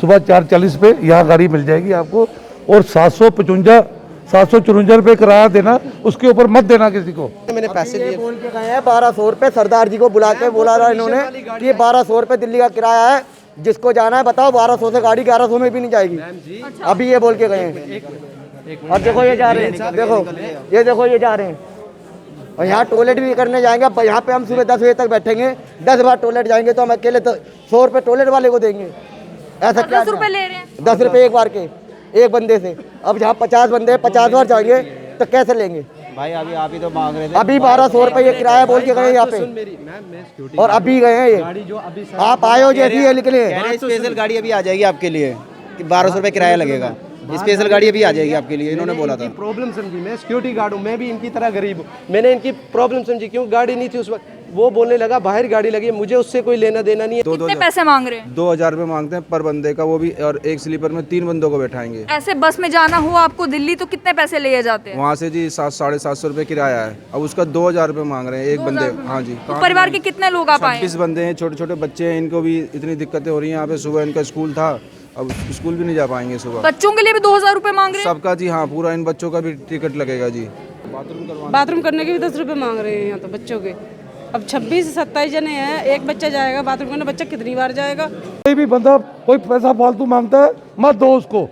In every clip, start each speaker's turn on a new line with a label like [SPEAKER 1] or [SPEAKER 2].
[SPEAKER 1] सुबह 4:40 पे यहाँ गाड़ी मिल जाएगी आपको। और 754 रुपये किराया देना, उसके ऊपर मत देना किसी को।
[SPEAKER 2] मैंने पैसे लिए बोल के गए हैं 1200 रुपये, सरदार जी को बुला के बोला रहा इन्होंने कि 1200 रुपये दिल्ली का किराया है, जिसको जाना है बताओ। 1200 से गाड़ी 1100 में भी नहीं जाएगी। अभी ये बोल के गए हैं। और देखो ये जा रहे हैं, देखो ये जा रहे हैं। और यहाँ टॉयलेट भी करने जाएंगे। अब यहाँ पे हम सुबह 10 बजे तक बैठेंगे, 10 बार टॉयलेट जाएंगे तो हम अकेले तो 100 रुपये टॉयलेट वाले को देंगे। ऐसा क्या
[SPEAKER 3] 10 रुपए ले रहे हैं?
[SPEAKER 2] 10 रुपये एक बार के, एक बंदे से। अब जहाँ 50 बंदे 50 बार जाएंगे तो कैसे लेंगे
[SPEAKER 4] भाई? अभी आप ही तो मांग रहे थे।
[SPEAKER 2] अभी 1200 रुपये ये किराया बोल के गए यहाँ पे, और अभी गए हैं ये। आप आए हो जैसी है निकले।
[SPEAKER 4] स्पेशल गाड़ी अभी आ जाएगी आपके लिए, 1200 रुपये किराया लगेगा। स्पेशल गाड़ी अभी आ जाएगी आपके लिए, इन्होंने बोला था।
[SPEAKER 5] प्रॉब्लम समझी, मैं सिक्योरिटी गार्ड हूँ, मैं भी इनकी तरह गरीब हूँ। मैंने इनकी प्रॉब्लम समझी, क्यों गाड़ी नहीं थी उस वक्त। वो बोलने लगा बाहर गाड़ी लगी, मुझे उससे कोई लेना देना नहीं है।
[SPEAKER 3] कितने पैसे मांग रहे हैं?
[SPEAKER 6] 2000 रुपये मांगते हैं पर बंदे का, वो भी। और एक स्लीपर में 3 बंदों को बैठाएंगे।
[SPEAKER 3] ऐसे बस में जाना हो आपको दिल्ली तो कितने पैसे लिए जाते हैं?
[SPEAKER 6] वहाँ से जी 700-750 रुपये किराया है। अब उसका 2000 रुपये मांग रहे हैं एक बंदे। हाँ जी।
[SPEAKER 3] तो परिवार के कितने लोग आप आए?
[SPEAKER 6] 26 बंदे हैं, छोटे छोटे बच्चे हैं, इनको भी इतनी दिक्कतें हो रही हैं। यहाँ पे सुबह इनका स्कूल था, अब स्कूल भी नहीं जा पाएंगे सुबह।
[SPEAKER 3] बच्चों के लिए भी 2000 रुपए मांग रहे हैं?
[SPEAKER 6] सबका जी, हाँ, पूरा इन बच्चों का भी टिकट लगेगा जी।
[SPEAKER 7] बाथरूम करने के भी 10 रुपये मांग रहे हैं यहाँ तो बच्चों के। अब 26-27 जने हैं, एक बच्चा जाएगा बाथरूम करने, बच्चा कितनी बार जाएगा?
[SPEAKER 1] कोई भी बंदा कोई पैसा फालतू मांगता है मत दो उसको,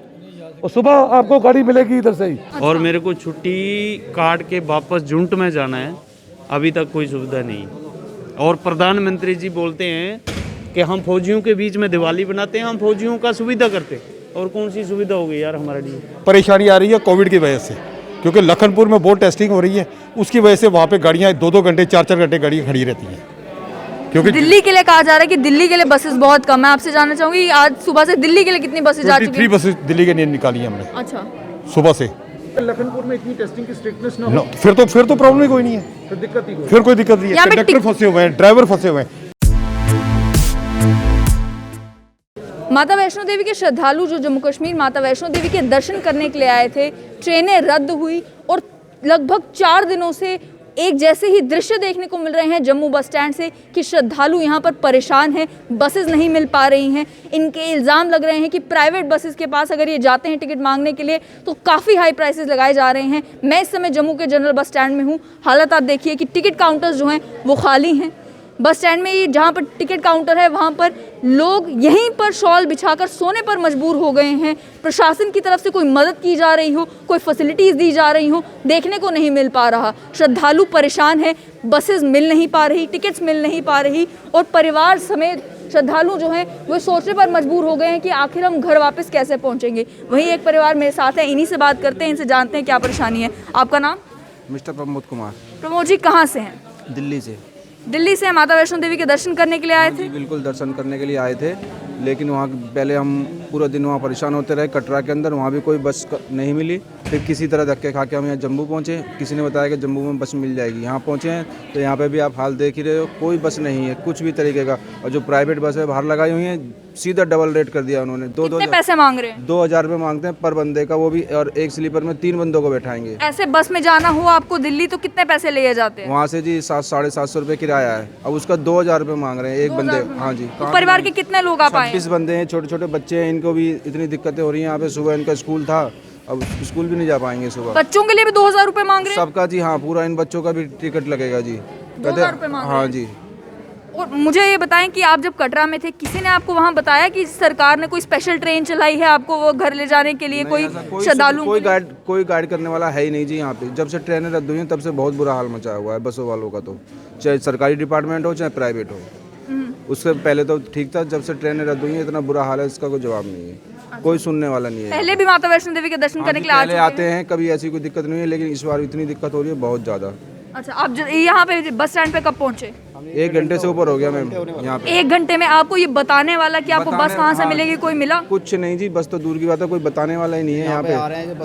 [SPEAKER 1] और सुबह आपको गाड़ी मिलेगी इधर से ही।
[SPEAKER 8] और मेरे को छुट्टी काट के वापस झुंट में जाना है, अभी तक कोई सुविधा नहीं। और प्रधानमंत्री जी बोलते हैं कि हम फौजियों के बीच में दिवाली बनाते हैं, हम फौजियों का सुविधा करते हैं। और कौन सी सुविधा हो गई यार हमारे लिए?
[SPEAKER 9] परेशानी आ रही है कोविड की वजह से, क्योंकि लखनपुर में बहुत टेस्टिंग हो रही है, उसकी वजह से वहाँ पे गाड़ियाँ 2-2 घंटे 4-4 घंटे गाड़ियाँ खड़ी रहती हैं। क्योंकि
[SPEAKER 3] दिल्ली के लिए कहा जा रहा है कि दिल्ली के लिए बसेस बहुत कम है। आपसे जानना चाहूंगी आज सुबह से दिल्ली के लिए कितनी बसेस जा चुकी
[SPEAKER 9] 23 बसेस दिल्ली के लिए निकाली हैं हमने।
[SPEAKER 3] अच्छा,
[SPEAKER 9] सुबह से।
[SPEAKER 5] लखनपुर में इतनी टेस्टिंग की स्ट्रिक्टनेस ना
[SPEAKER 9] No, फिर तो प्रॉब्लम ही कोई नहीं है,
[SPEAKER 5] तो दिक्कत ही
[SPEAKER 9] फिर कोई दिक्कत नहीं है।
[SPEAKER 3] यहाँ पे
[SPEAKER 9] कंडक्टर फंसे हुए हैं, ड्राइवर फंसे हुए हैं।
[SPEAKER 3] माता वैष्णो देवी के श्रद्धालु जो जम्मू कश्मीर माता वैष्णो देवी के दर्शन करने के लिए आए थे, ट्रेनें रद्द हुई और लगभग 4 दिनों से एक जैसे ही दृश्य देखने को मिल रहे हैं जम्मू बस स्टैंड से कि श्रद्धालु यहाँ पर परेशान हैं, बसेस नहीं मिल पा रही हैं। इनके इल्ज़ाम लग रहे हैं कि प्राइवेट बसेस के पास अगर ये जाते हैं टिकट मांगने के लिए तो काफ़ी हाई प्राइसेस लगाए जा रहे हैं। मैं इस समय जम्मू के जनरल बस स्टैंड में हूँ। हालत आप देखिए कि टिकट काउंटर्स जो हैं वो खाली हैं। बस स्टैंड में जहाँ पर टिकट काउंटर है वहाँ पर लोग यहीं पर शॉल बिछाकर सोने पर मजबूर हो गए हैं। प्रशासन की तरफ से कोई मदद की जा रही हो, कोई फैसिलिटीज़ दी जा रही हो, देखने को नहीं मिल पा रहा। श्रद्धालु परेशान है, बसेस मिल नहीं पा रही, टिकट्स मिल नहीं पा रही और परिवार समेत श्रद्धालु जो हैं वो सोचने पर मजबूर हो गए हैं कि आखिर हम घर वापस कैसे पहुँचेंगे। वहीं एक परिवार मेरे साथ है, इन्हीं से बात करते हैं, इनसे जानते हैं क्या परेशानी है। आपका नाम?
[SPEAKER 6] मिस्टर प्रमोद कुमार।
[SPEAKER 3] प्रमोद जी कहाँ से हैं?
[SPEAKER 6] दिल्ली से।
[SPEAKER 3] दिल्ली से माता वैष्णो देवी के दर्शन करने के लिए आए थे?
[SPEAKER 6] बिल्कुल दर्शन करने के लिए आए थे, लेकिन वहाँ पहले हम पूरा दिन वहाँ परेशान होते रहे कटरा के अंदर। वहाँ भी कोई बस नहीं मिली। फिर किसी तरह धक्के खा के हम यहाँ जम्मू पहुँचे। किसी ने बताया कि जम्मू में बस मिल जाएगी। यहाँ पहुँचे हैं तो यहाँ पे भी आप हाल देख ही रहे हो, कोई बस नहीं है कुछ भी तरीके का। और जो प्राइवेट बस है बाहर लगाई हुई हैं, सीधा डबल रेट कर दिया उन्होंने।
[SPEAKER 3] कितने पैसे मांग रहे हैं?
[SPEAKER 6] 2000 रुपये मांगते हैं पर बंदे का, वो भी। और एक स्लीपर में 3 बंदों को बैठाएंगे।
[SPEAKER 3] ऐसे बस में जाना हो आपको दिल्ली तो कितने पैसे लिए जाते हैं?
[SPEAKER 6] वहाँ से जी 700-750 रुपये किराया है। अब उसका 2000 रुपये मांग रहे हैं एक बंदे। हाँ जी।
[SPEAKER 3] तो परिवार के कितने लोग आप आए?
[SPEAKER 6] 26 बंदे हैं, छोटे छोटे बच्चे हैं, इनको भी इतनी दिक्कतें हो रही हैं। यहाँ पे सुबह इनका स्कूल था, अब स्कूल भी नहीं जा पाएंगे सुबह।
[SPEAKER 3] बच्चों के लिए भी 2000 रुपए मांग रहे हैं?
[SPEAKER 6] सबका जी, हाँ, पूरा इन बच्चों का भी टिकट लगेगा जी।
[SPEAKER 3] 2000 रुपए मांग रहे हैं?
[SPEAKER 6] हाँ जी।
[SPEAKER 3] और मुझे ये बताएं कि आप जब कटरा में थे किसी ने आपको वहाँ बताया कि सरकार ने कोई स्पेशल ट्रेन चलाई है आपको वो घर ले जाने के लिए? कोई श्रद्धालु
[SPEAKER 6] कोई गाइड करने वाला है ही नहीं जी यहाँ पे। जब से ट्रेनें रद्द हुई हैं तब से बहुत बुरा हाल मचा हुआ है बसों वालों का, तो चाहे सरकारी डिपार्टमेंट हो चाहे प्राइवेट हो। उससे पहले तो ठीक था, जब से ट्रेनें रद्द हुई हैं इतना बुरा हाल है, इसका कोई जवाब नहीं है। कोई सुनने वाला नहीं है।
[SPEAKER 3] पहले भी माता वैष्णो देवी के दर्शन करने के लिए
[SPEAKER 6] पहले आते हैं, कभी ऐसी कोई दिक्कत नहीं है, लेकिन इस बार इतनी दिक्कत हो रही है बहुत ज़्यादा।
[SPEAKER 3] अच्छा, आप यहाँ पे बस स्टैंड पे कब पहुँचे?
[SPEAKER 6] 1 घंटे से ऊपर हो गया मैम यहाँ पे।
[SPEAKER 3] 1 घंटे में आपको ये बताने वाला कि आपको बस कहाँ से मिलेगी कोई मिला?
[SPEAKER 6] कुछ नहीं जी, बस तो दूर की बात है, कोई बताने वाला ही नहीं है यहाँ पे।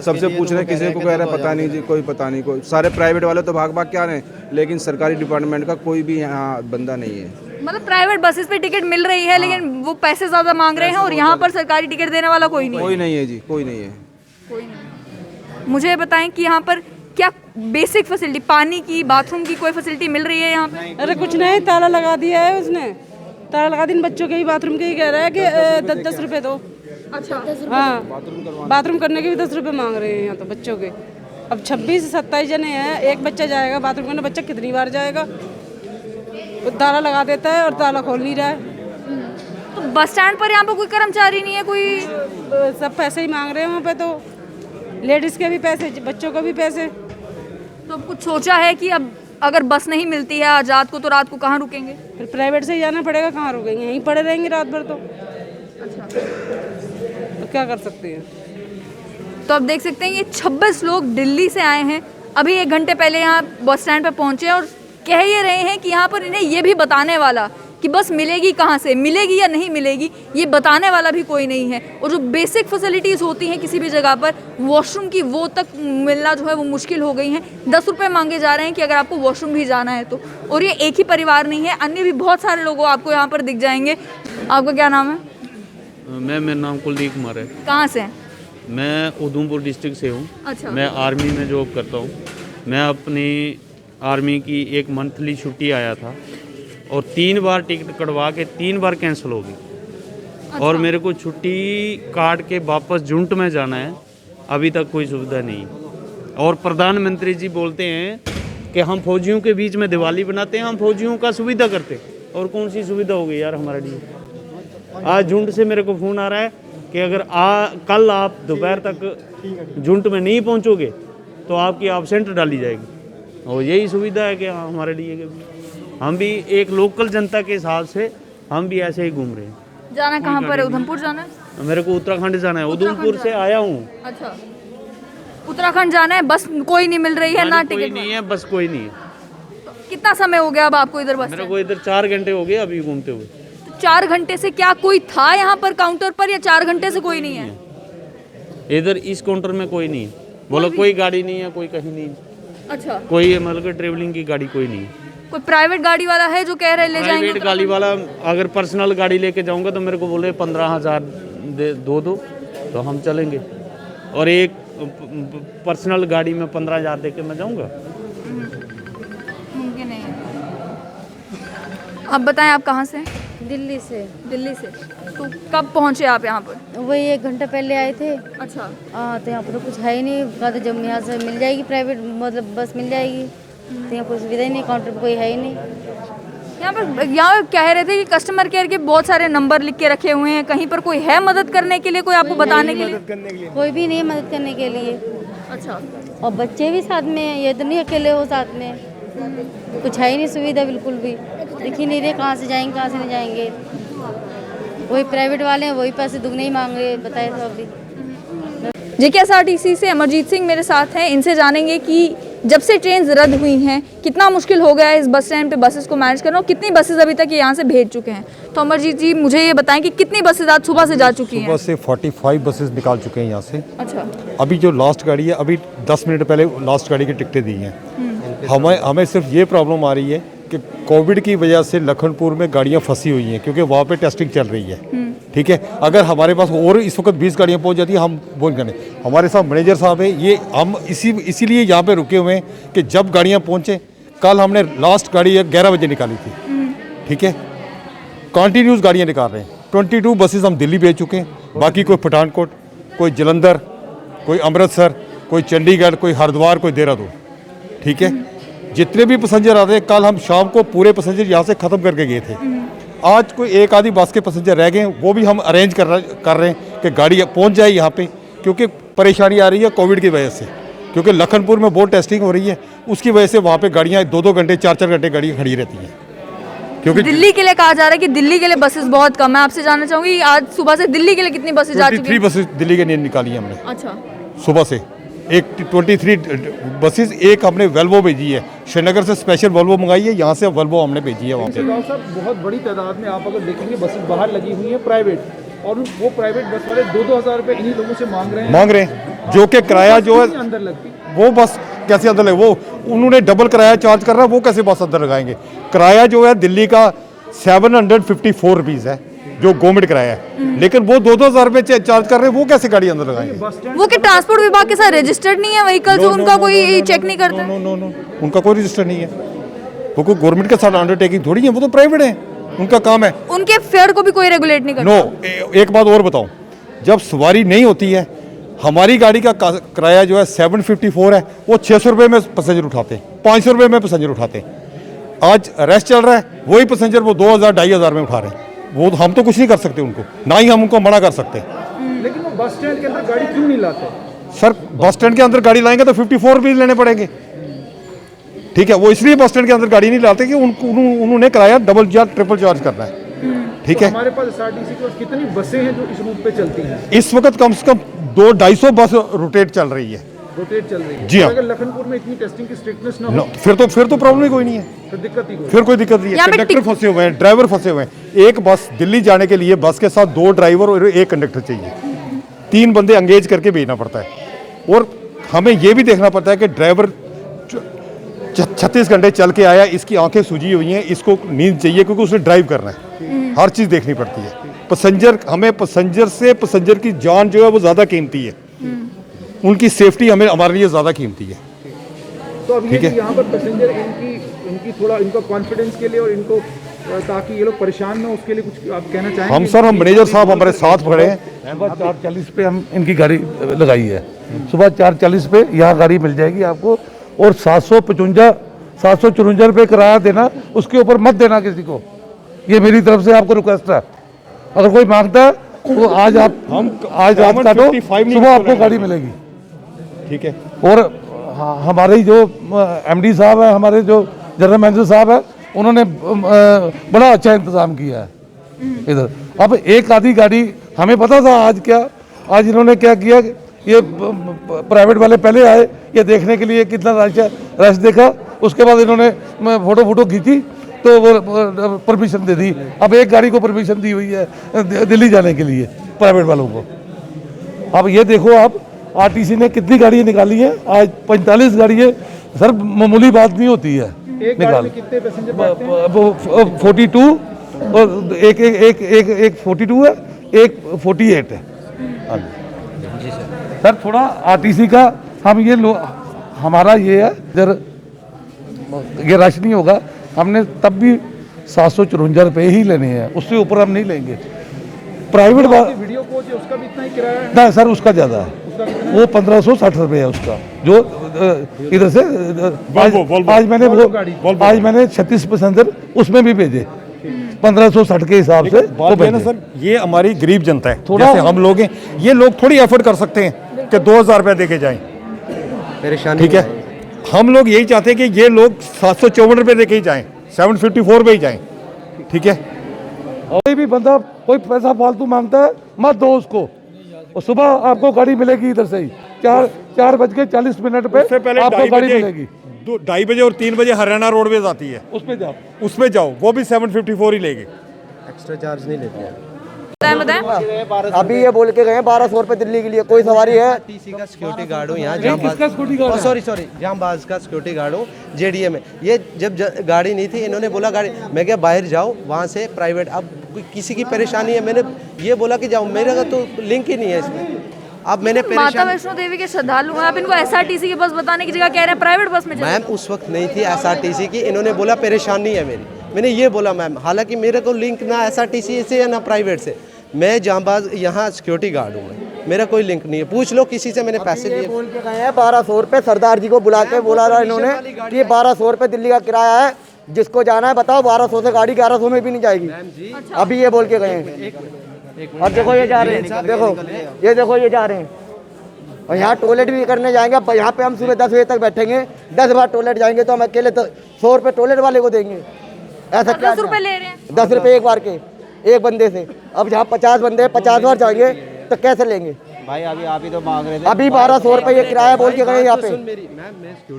[SPEAKER 6] सबसे पूछ रहे हैं, किसी को कह रहे हैं पता नहीं जी, कोई पता नहीं। कोई सारे प्राइवेट वाले तो भाग भाग के आ रहे हैं, लेकिन सरकारी डिपार्टमेंट का कोई भी यहाँ बंदा नहीं है।
[SPEAKER 3] मतलब प्राइवेट बसेस पे टिकट मिल रही है लेकिन वो पैसे ज़्यादा मांग रहे हैं और यहाँ पर सरकारी टिकट देने वाला कोई नहीं?
[SPEAKER 6] कोई नहीं है जी, कोई नहीं है।
[SPEAKER 3] कोई नहीं। मुझे बताएं कि यहाँ पर क्या बेसिक फैसिलिटी, पानी की, बाथरूम की कोई फैसिलिटी मिल रही है यहाँ पे?
[SPEAKER 7] अरे कुछ नहीं, ताला लगा दिया है उसने, ताला लगा दिन बच्चों के ही बाथरूम के ही कह रहा है कि 10-10 रुपए दो।
[SPEAKER 3] अच्छा,
[SPEAKER 7] हाँ, बाथरूम करने के भी 10 रुपए मांग रहे हैं यहाँ तो बच्चों के। अब 26-27 जने हैं, एक बच्चा जाएगा बाथरूम करने, बच्चा कितनी बार जाएगा? वो ताला लगा देता है और ताला खोल नहीं रहा है।
[SPEAKER 3] तो बस स्टैंड पर यहाँ पर कोई कर्मचारी नहीं है, कोई?
[SPEAKER 7] सब पैसे ही मांग रहे हैं वहाँ पे, तो लेडीज़ के भी पैसे, बच्चों को भी पैसे।
[SPEAKER 3] तो अब कुछ सोचा है कि अब अगर बस नहीं मिलती है आजाद को तो रात को कहाँ रुकेंगे?
[SPEAKER 7] फिर प्राइवेट से ही जाना पड़ेगा, कहाँ रुकेंगे? यहीं पड़े रहेंगे रात भर तो।
[SPEAKER 3] अच्छा,
[SPEAKER 7] तो क्या कर सकते हैं?
[SPEAKER 3] तो अब देख सकते हैं ये 26 लोग दिल्ली से आए हैं, अभी 1 घंटे पहले यहाँ बस स्टैंड पर पहुँचे और कह ये रहे हैं कि यहाँ पर इन्हें ये भी बताने वाला कि बस मिलेगी कहाँ से, मिलेगी या नहीं मिलेगी, ये बताने वाला भी कोई नहीं है। और जो बेसिक फैसिलिटीज़ होती हैं किसी भी जगह पर, वॉशरूम की, वो तक मिलना जो है वो मुश्किल हो गई हैं। 10 रुपये मांगे जा रहे हैं कि अगर आपको वॉशरूम भी जाना है तो। और ये एक ही परिवार नहीं है, अन्य भी बहुत सारे लोग आपको यहाँ पर दिख जाएंगे। आपका क्या नाम है?
[SPEAKER 8] मेरा नाम कुलदीप कुमार है।
[SPEAKER 3] कहाँ से हैं?
[SPEAKER 8] मैं उधमपुर डिस्ट्रिक्ट से हूँ।
[SPEAKER 3] अच्छा।
[SPEAKER 8] मैं आर्मी में जॉब करता हूँ। मैं अपनी आर्मी की एक मंथली छुट्टी आया था और 3 बार टिकट कटवा के 3 बार कैंसिल हो गई। और मेरे को छुट्टी काट के वापस जुंट में जाना है, अभी तक कोई सुविधा नहीं। और प्रधानमंत्री जी बोलते हैं कि हम फौजियों के बीच में दिवाली बनाते हैं, हम फौजियों का सुविधा करते। और कौन सी सुविधा हो गई यार हमारे लिए? आज जुंट से मेरे को फ़ोन आ रहा है कि अगर कल आप दोपहर तक जुंट में नहीं पहुंचोगे तो आपकी एब्सेंट डाली जाएगी। और यही सुविधा है कि हमारे लिए हम भी एक लोकल जनता के हिसाब से हम भी ऐसे ही घूम रहे हैं।
[SPEAKER 3] जाना कहाँ पर है? उधमपुर जाना है?
[SPEAKER 8] मेरे को उत्तराखंड जाना है, उधमपुर से आया हूँ।
[SPEAKER 3] अच्छा, उत्तराखंड जाना है, बस कोई नहीं मिल रही है ना
[SPEAKER 8] कोई
[SPEAKER 3] टिकट?
[SPEAKER 8] नहीं है, बस कोई नहीं है।
[SPEAKER 3] कितना समय हो गया अब आपको इधर बस?
[SPEAKER 8] मेरे को इधर 4 घंटे हो गए अभी घूमते हुए।
[SPEAKER 3] तो 4 घंटे से क्या कोई था यहाँ पर काउंटर पर, या 4 घंटे से कोई नहीं है?
[SPEAKER 8] इधर इस काउंटर में कोई नहीं है। बोलो कोई गाड़ी नहीं है, कोई कहीं नहीं।
[SPEAKER 3] अच्छा,
[SPEAKER 8] कोई मतलब ट्रेवलिंग की गाड़ी कोई नहीं है।
[SPEAKER 3] कोई प्राइवेट गाड़ी वाला है जो कह रहे ले जाएंगे?
[SPEAKER 8] प्राइवेट गाड़ी वाला अगर पर्सनल गाड़ी लेके जाऊंगा तो मेरे को बोले 15,000 दो तो हम चलेंगे। और एक पर्सनल गाड़ी में 15,000 दे के मैं जाऊंगा?
[SPEAKER 3] मुमकिन नहीं है। आप बताएं, आप कहाँ से?
[SPEAKER 10] दिल्ली से।
[SPEAKER 3] दिल्ली से। तो कब पहुँचे आप यहाँ पर?
[SPEAKER 10] वही 1 घंटा पहले आए थे।
[SPEAKER 3] अच्छा।
[SPEAKER 10] हाँ, तो यहाँ पर कुछ है ही नहीं। कहा तो जब यहाँ से मिल जाएगी प्राइवेट, मतलब बस मिल जाएगी, तो यहाँ कोई सुविधा ही नहीं, काउंटर पर कोई है ही नहीं।
[SPEAKER 3] यहाँ कह रहे थे कि कस्टमर केयर के बहुत सारे नंबर लिख के रखे हुए हैं, कहीं पर कोई है मदद करने के लिए, कोई आपको बताने के लिए?
[SPEAKER 10] कोई भी नहीं है मदद करने के लिए।
[SPEAKER 3] अच्छा।
[SPEAKER 10] और बच्चे भी साथ में हैं, ये तो नहीं अकेले हो साथ में, कुछ है ही नहीं सुविधा बिल्कुल भी। दिख ही नहीं रहे कहाँ से जाएंगे कहाँ से नहीं जाएंगे। वही प्राइवेट वाले हैं, वही पैसे दुगने ही मांग रहे, बताए तो अभी।
[SPEAKER 3] JKSRTC से अमरजीत सिंह मेरे साथ हैं, इनसे जानेंगे कि जब से ट्रेन रद्द हुई हैं कितना मुश्किल हो गया है इस बस स्टैंड पे बसेस को मैनेज करना, और कितनी बसेस अभी तक यहाँ से भेज चुके हैं। तो अमरजीत जी मुझे ये बताएं कि कितनी बसेस आज सुबह से जा चुकी हैं?
[SPEAKER 9] सुबह से 45 बसेस निकाल चुके हैं यहाँ से।
[SPEAKER 3] अच्छा।
[SPEAKER 9] अभी जो लास्ट गाड़ी है, अभी 10 मिनट पहले लास्ट गाड़ी की टिकटें दी हैं। हमें सिर्फ ये प्रॉब्लम आ रही है कि कोविड की वजह से लखनपुर में गाड़ियाँ फंसी हुई हैं, क्योंकि वहाँ पे टेस्टिंग चल रही है। ठीक है, अगर हमारे पास और इस वक्त 20 गाड़ियाँ पहुँच जाती हैं, हम बोल करें। हमारे साथ मैनेजर साहब है, ये हम इसीलिए यहाँ पे रुके हुए हैं कि जब गाड़ियाँ पहुँचे। कल हमने लास्ट गाड़ी 11 बजे निकाली थी। ठीक है, कंटिन्यूस गाड़ियाँ निकाल रहे हैं। 22 बसेस हम दिल्ली भेज चुके हैं, बाकी कोई पठानकोट, कोई जलंधर, कोई अमृतसर, कोई चंडीगढ़, कोई हरिद्वार, कोई देहरादून। ठीक है, जितने भी पैसेंजर आते हैं, कल हम शाम को पूरे पैसेंजर यहाँ से ख़त्म करके गए थे। आज कोई एक आधी बस के पैसेंजर रह गए, वो भी हम अरेंज कर रहे हैं कि गाड़ी पहुँच जाए यहाँ पे, क्योंकि परेशानी आ रही है कोविड की वजह से। क्योंकि लखनपुर में बहुत टेस्टिंग हो रही है, उसकी वजह से वहाँ पे गाड़ियाँ 2-2 घंटे 4-4 घंटे गाड़ियाँ खड़ी रहती हैं। क्योंकि
[SPEAKER 3] दिल्ली के लिए कहा जा रहा है कि दिल्ली के लिए बसेस बहुत कम है। आपसे जानना चाहूँगी आज सुबह से दिल्ली के लिए कितनी बसेस जा चुकी हैं?
[SPEAKER 9] 23 बसेस दिल्ली के लिए निकाली है हमने।
[SPEAKER 3] अच्छा।
[SPEAKER 9] सुबह से एक 23 बसेस, एक हमने वेल्वो भेजी है, श्रीनगर से स्पेशल वेल्वो मंगाई है, यहाँ से वेल्वो हमने भेजी है वहाँ पे।
[SPEAKER 11] साहब बहुत बड़ी तादाद में आप अगर देखेंगे बसेस बाहर लगी हुई हैं प्राइवेट, और वो प्राइवेट बस वाले 2-2 हज़ार रुपये इन्हीं लोगों से मांग रहे हैं, जो कि किराया जो है अंदर लगती,
[SPEAKER 9] वो बस कैसे अंदर लगे? वो उन्होंने डबल किराया चार्ज कर रहा है, वो कैसे बस अंदर लगाएंगे? किराया जो है दिल्ली का 754 रुपीज़ है, जो गवर्नमेंट किराया है, लेकिन वो 2-2 हज़ार रुपये चार्ज कर रहे हैं, वो कैसे गाड़ी अंदर लगाएंगे?
[SPEAKER 3] वो कि ट्रांसपोर्ट विभाग के साथ रजिस्टर्ड नहीं है व्हीकल, जो उनका कोई चेक नहीं करता?
[SPEAKER 9] नो, उनका कोई रजिस्टर नहीं है। वो कोई गवर्नमेंट के साथ अंडरटेकिंग थोड़ी है, वो तो प्राइवेट है। उनका काम है।
[SPEAKER 3] उनके फेयर को भी कोई रेगुलेट नहीं करता।
[SPEAKER 9] नो, एक बात और बताऊं, जब सवारी नहीं होती है, हमारी गाड़ी का किराया जो है 754 है, वो 600 रुपये में पैसेंजर उठाते हैं, 500 रुपये में पैसेंजर उठाते हैं। आज रेस्ट चल रहा है, वही पैसेंजर वो 2000 2500 में उठा रहे हैं। वो हम तो कुछ नहीं कर सकते उनको, ना ही हम उनको मना कर सकते।
[SPEAKER 11] लेकिन वो बस स्टैंड के अंदर गाड़ी क्यों नहीं लाते?
[SPEAKER 9] सर, बस स्टैंड के अंदर गाड़ी लाएंगे तो 54 रुपीज़ लेने पड़ेंगे। ठीक है, वो इसलिए बस स्टैंड के अंदर गाड़ी नहीं लाते कि उन्होंने किराया डबल या ट्रिपल चार्ज करना है। ठीक है,
[SPEAKER 11] हमारे पास एसआरटीसी के पास कितनी बसें हैं जो इस रूट पे चलती हैं?
[SPEAKER 9] इस वक्त कम से कम 200-250 बस रोटेट चल रही है।
[SPEAKER 11] रोटेट चल रही है
[SPEAKER 9] जी हाँ।
[SPEAKER 11] अगर लखनपुर में इतनी टेस्टिंग की स्ट्रिक्टनेस ना हो
[SPEAKER 9] फिर तो प्रॉब्लम ही कोई नहीं है,
[SPEAKER 11] तो दिक्कत ही कोई
[SPEAKER 9] फिर कोई दिक्कत नहीं है।
[SPEAKER 3] यहाँ पे
[SPEAKER 9] कंडक्टर फंसे हुए हैं, ड्राइवर फंसे हुए हैं। एक बस दिल्ली जाने के लिए बस के साथ 2 ड्राइवर और 1 कंडक्टर चाहिए, 3 बंदे एंगेज करके भेजना पड़ता है। और हमें ये भी देखना पड़ता है कि ड्राइवर 36 घंटे चल के आया, इसकी आंखें सूजी हुई हैं, इसको नींद चाहिए क्योंकि उसे ड्राइव करना है। हर चीज़ देखनी पड़ती है। पैसेंजर की जान जो है वो ज़्यादा कीमती है, उनकी सेफ्टी हमारे लिए ज़्यादा कीमती है।
[SPEAKER 11] तो अब ये यहाँ पर पैसेंजर इनकी थोड़ा इनका कॉन्फिडेंस के लिए और इनको ताकि ये लोग परेशान ना, उसके लिए कुछ आप कहना चाहेंगे?
[SPEAKER 9] हम मैनेजर साहब हमारे साथ खड़े हैं।
[SPEAKER 1] सुबह 4:40 पे हम इनकी गाड़ी लगाई है। सुबह 4:40 पे यहाँ गाड़ी मिल जाएगी आपको। और 754 रुपये किराया देना, उसके ऊपर मत देना किसी को। ये मेरी तरफ से आपको रिक्वेस्ट है। अगर कोई मांगता है तो आज आप काटो, सुबह आपको गाड़ी मिलेगी।
[SPEAKER 9] ठीक है।
[SPEAKER 1] और हमारे जो एमडी साहब है, हमारे जो जनरल मैनेजर साहब है, उन्होंने बड़ा अच्छा इंतजाम किया है इधर। अब एक आधी गाड़ी हमें पता था आज इन्होंने क्या किया, ये प्राइवेट वाले पहले आए ये देखने के लिए कितना रश देखा, उसके बाद इन्होंने फोटो खींची तो वो परमिशन दे दी। अब एक गाड़ी को परमिशन दी हुई है दिल्ली जाने के लिए प्राइवेट वालों को। अब ये देखो आप, आरटीसी ने कितनी गाड़ियाँ निकाली हैं आज, 45 गाड़ियाँ। सर मामूली बात नहीं होती है
[SPEAKER 11] एक गाड़ी में कितने पैसेंजर बैठते हैं?
[SPEAKER 1] 42 और एक 42 है, एक 48 है। सर थोड़ा आरटीसी का हमारा ये है, इधर ये रश नहीं होगा, हमने तब भी 754 रुपये ही लेने हैं, उससे ऊपर हम नहीं लेंगे। प्राइवेट
[SPEAKER 11] वीडियो कोच है उसका भी इतना ही किराया है?
[SPEAKER 1] ना सर, उसका ज़्यादा है, वो 1560 रुपये है उसका। जो इधर से आज मैंने 36 पैसेंजर उसमें भी भेजे 1560 के हिसाब से।
[SPEAKER 9] बात है ना सर, ये हमारी गरीब जनता है, जैसे हम लोग हैं, ये लोग थोड़ी एफर्ट कर सकते हैं कि 2000 रुपये दे के जाएं।
[SPEAKER 5] परेशानी
[SPEAKER 9] ठीक है, हम लोग यही चाहते हैं कि ये लोग 754 रुपये दे के ही जाएं, 754 पे ही जाएं। ठीक है,
[SPEAKER 1] कोई भी बंदा कोई पैसा फालतू मांगता है मत दो उसको। और सुबह आपको गाड़ी मिलेगी इधर से ही 4:40 पे आपको गाड़ी मिलेगी।
[SPEAKER 9] 2:30 बजे और 3 बजे हरियाणा रोडवेज आती है, उसमें जाओ, वो भी 754 ही लेंगे,
[SPEAKER 5] एक्स्ट्रा चार्ज नहीं लेते हैं।
[SPEAKER 3] बताएं।
[SPEAKER 2] अभी ये बोल के गए 1200 रुपये दिल्ली के लिए। कोई सवारी है?
[SPEAKER 5] टीसी का सिक्योरिटी गार्ड हूँ यहाँ, सॉरी जामबाज का सिक्योरिटी गार्ड हूँ जेडीए में। ये जब गाड़ी नहीं थी, इन्होंने बोला गाड़ी, मैं क्या बाहर जाओ वहाँ से प्राइवेट। अब किसी की परेशानी है, मैंने ये बोला कि जाओ, मेरा तो लिंक ही नहीं है इसमें। अब मैंने
[SPEAKER 3] माता वैष्णो देवी के श्रद्धालु हैं, आप इनको एसआरटीसी की बस बताने की जगह कह रहे हैं प्राइवेट बस में।
[SPEAKER 5] मैम उस वक्त नहीं थी एसआरटीसी की, इन्होंने बोला परेशानी है मेरी, मैंने ये बोला मैम, हालांकि मेरे को लिंक ना एसआरटीसी से या ना प्राइवेट से। मैं जांबाज यहाँ सिक्योरिटी गार्ड हूँ, मेरा कोई लिंक नहीं है, पूछ लो किसी से, मैंने पैसे लिए।
[SPEAKER 2] बोल के गए हैं 1200 रुपये, सरदार जी को बुला के बोला रहा इन्होंने कि 1200 रुपये दिल्ली का किराया है, जिसको जाना है बताओ। 1200 से गाड़ी 1100 में भी नहीं जाएगी। अभी ये बोल के गए हैं। और देखो ये जा रहे हैं, देखो ये जा रहे हैं। और यहाँ टॉयलेट भी करने जाएंगे। अब यहाँ पे हम सुबह 10 बजे तक बैठेंगे, 10 बार टॉयलेट जाएंगे तो हम अकेले तो 100 रुपये टॉयलेट वाले को देंगे। ऐसा क्या
[SPEAKER 3] 10 रुपये ले रहे हैं?
[SPEAKER 2] 10 रुपये एक बार के, एक बंदे से। अब जहाँ 50 बंदे 50 बार जाएंगे तो कैसे लेंगे
[SPEAKER 4] भाई? अभी आप ही तो मांग रहे थे।
[SPEAKER 2] अभी 1200 रुपये ये किराया बोल के गए यहाँ पे,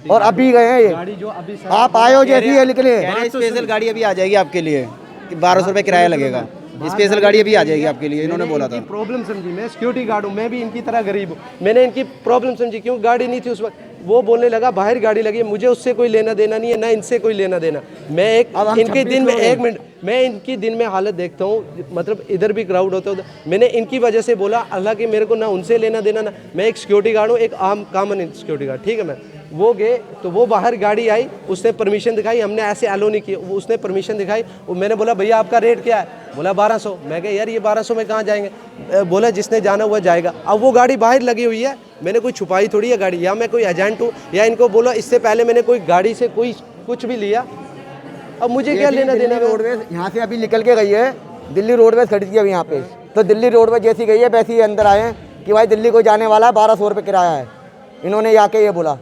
[SPEAKER 2] और अभी गए हैं ये। आप आए हो जैसी है निकले।
[SPEAKER 4] स्पेशल गाड़ी अभी आ जाएगी आपके लिए, 1200 रुपये किराया लगेगा। स्पेशल गाड़ी अभी आ जाएगी आपके लिए, इन्होंने बोला था।
[SPEAKER 5] प्रॉब्लम समझी, मैं सिक्योरिटी गार्ड हूँ, मैं भी इनकी तरह गरीब हूँ। मैंने इनकी प्रॉब्लम समझी, क्यों गाड़ी नहीं थी उस वक्त। वो बोलने लगा बाहर गाड़ी लगी है, मुझे उससे कोई लेना देना नहीं है, ना इनसे कोई लेना देना। मैं इनके दिन में 1 मिनट, मैं इनकी दिन में हालत देखता हूँ, मतलब इधर भी क्राउड होता है, मैंने इनकी वजह से बोला, हालांकि मेरे को ना उनसे लेना देना ना, मैं एक सिक्योरिटी गार्ड हूँ, एक आम कॉमन सिक्योरिटी गार्ड। ठीक है, वो गए तो वो बाहर गाड़ी आई, उसने परमिशन दिखाई, हमने ऐसे एलो नहीं किया, उसने परमिशन दिखाई। और मैंने बोला भैया आपका रेट क्या है? बोला 1200। मैं कहा यार ये 1200 में कहाँ जाएंगे? बोला जिसने जाना हुआ जाएगा। अब वो गाड़ी बाहर लगी हुई है, मैंने कोई छुपाई थोड़ी है गाड़ी, या मैं कोई एजेंट हूँ, या इनको बोला इससे पहले मैंने कोई गाड़ी से कोई कुछ भी लिया, अब मुझे क्या लेना देना?
[SPEAKER 2] रोडवेज यहाँ से अभी निकल के गई है, दिल्ली रोडवेज खड़ी थी अभी यहाँ पे, तो दिल्ली रोडवेज जैसी गई है वैसे ही अंदर आए कि भाई दिल्ली को जाने वाला है, 1200 रुपये किराया है। इन्होंने आके ये बोला,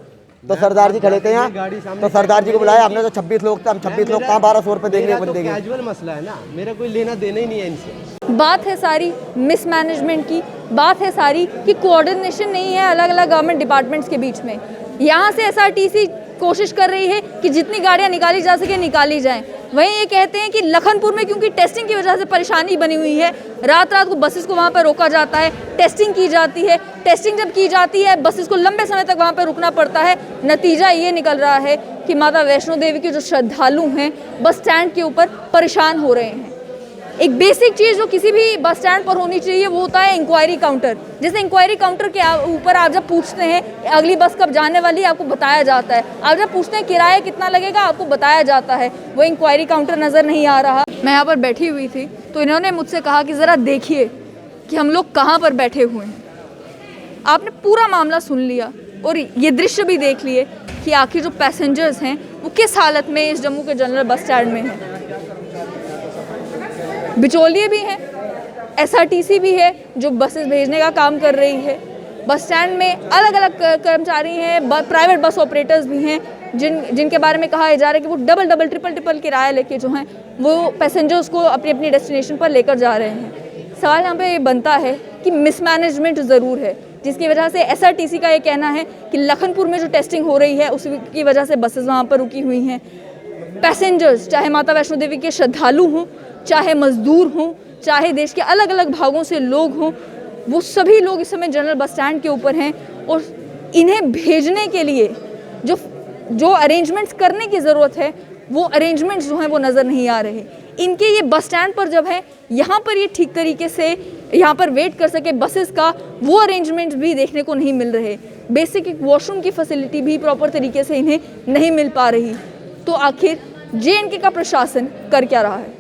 [SPEAKER 2] तो सरदार जी खड़े थे यहाँ, तो सरदार जी को बुलाया हमने, तो 26 लोग थे, हम 26 लोग कहाँ 1200 रुपये देंगे बंदे के?
[SPEAKER 5] कैजुअल मसला है ना, मेरा कोई लेना देना ही नहीं है इनसे।
[SPEAKER 3] बात है सारी मिसमैनेजमेंट की, बात है सारी कि कोऑर्डिनेशन नहीं है अलग अलग गवर्नमेंट डिपार्टमेंट्स के बीच में। यहाँ से एसआरटीसी कोशिश कर रही है कि जितनी गाड़ियाँ निकाली जा सके निकाली जाएं। वहीं ये कहते हैं कि लखनपुर में क्योंकि टेस्टिंग की वजह से परेशानी बनी हुई है, रात रात को बसेस को वहाँ पर रोका जाता है, टेस्टिंग की जाती है। टेस्टिंग जब की जाती है बसेस को लंबे समय तक वहाँ पर रुकना पड़ता है। नतीजा ये निकल रहा है कि माता वैष्णो देवी के जो श्रद्धालु हैं बस स्टैंड के ऊपर परेशान हो रहे हैं। एक बेसिक चीज़ जो किसी भी बस स्टैंड पर होनी चाहिए वो होता है इंक्वायरी काउंटर। जैसे इंक्वायरी काउंटर के ऊपर आप जब पूछते हैं अगली बस कब जाने वाली है, आपको बताया जाता है। आप जब पूछते हैं किराया कितना लगेगा, आपको बताया जाता है। वो इंक्वायरी काउंटर नज़र नहीं आ रहा। मैं यहाँ पर बैठी हुई थी तो इन्होंने मुझसे कहा कि ज़रा देखिए कि हम लोग कहाँ पर बैठे हुए हैं। आपने पूरा मामला सुन लिया और ये दृश्य भी देख लिए कि आखिर जो पैसेंजर्स हैं वो किस हालत में इस जम्मू के जनरल बस स्टैंड में हैं। बिचौलिए भी हैं, एसआरटीसी भी है जो बसेस भेजने का काम कर रही है। बस स्टैंड में अलग अलग कर्मचारी हैं, प्राइवेट बस ऑपरेटर्स भी हैं जिनके बारे में कहा जा रहा है कि वो डबल ट्रिपल किराया लेके जो हैं वो पैसेंजर्स को अपनी अपनी डेस्टिनेशन पर लेकर जा रहे हैं। सवाल यहाँ पे ये बनता है कि मिसमैनेजमेंट ज़रूर है, जिसकी वजह से एसआरटीसी का ये कहना है कि लखनपुर में जो टेस्टिंग हो रही है उसकी वजह से बसेस वहाँ पर रुकी हुई हैं। पैसेंजर्स चाहे माता वैष्णो देवी के श्रद्धालु हों, चाहे मजदूर हों, चाहे देश के अलग अलग भागों से लोग हों, वो सभी लोग इस समय जनरल बस स्टैंड के ऊपर हैं और इन्हें भेजने के लिए जो अरेंजमेंट्स करने की ज़रूरत है वो अरेंजमेंट्स जो हैं वो नज़र नहीं आ रहे। इनके ये बस स्टैंड पर जब है यहाँ पर ये ठीक तरीके से यहाँ पर वेट कर सके बसेस का, वो अरेंजमेंट्स भी देखने को नहीं मिल रहे। बेसिक एक वॉशरूम की फैसिलिटी भी प्रॉपर तरीके से इन्हें नहीं मिल पा रही। तो आखिर JNK का प्रशासन कर क्या रहा है?